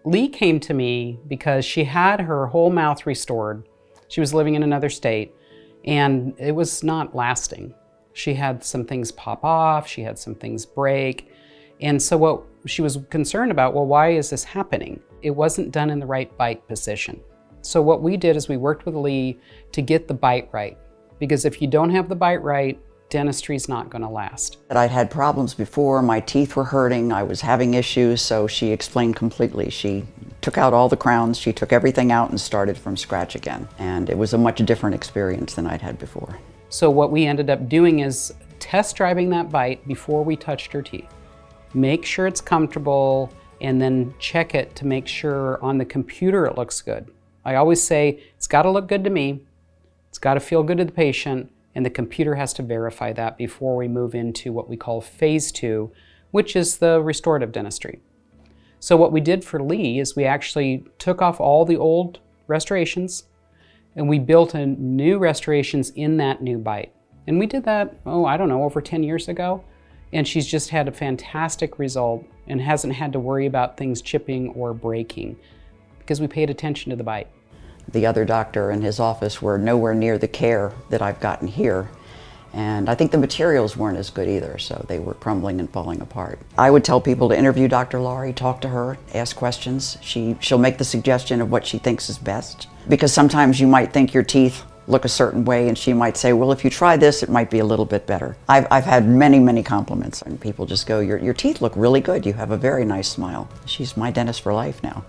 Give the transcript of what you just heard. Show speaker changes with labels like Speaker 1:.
Speaker 1: Lee came to me because she had her whole mouth restored. She was living in another state, and it was not lasting. She had some things pop off, she had some things break, and so what she was concerned about, well, why is this happening? It wasn't done in the right bite position. So what we did is we worked with Lee to get the bite right, because if you don't have the bite right, dentistry is not going to last.
Speaker 2: I'd had problems before, my teeth were hurting, I was having issues, so she explained completely. She took out all the crowns, she took everything out and started from scratch again. And it was a much different experience than I'd had before.
Speaker 1: So what we ended up doing is test driving that bite before we touched her teeth. Make sure it's comfortable and then check it to make sure on the computer it looks good. I always say it's got to look good to me, it's got to feel good to the patient, and the computer has to verify that before we move into what we call phase 2, which is the restorative dentistry. So what we did for Lee is we actually took off all the old restorations and we built a new restorations in that new bite. And we did that, I don't know, over 10 years ago. And she's just had a fantastic result and hasn't had to worry about things chipping or breaking because we paid attention to the bite.
Speaker 2: The other doctor and his office were nowhere near the care that I've gotten here. And I think the materials weren't as good either, so they were crumbling and falling apart. I would tell people to interview Dr. Laurie, talk to her, ask questions. She'll make the suggestion of what she thinks is best. Because sometimes you might think your teeth look a certain way and she might say, well, if you try this, it might be a little bit better. I've had many, many compliments and people just go, your teeth look really good. You have a very nice smile. She's my dentist for life now.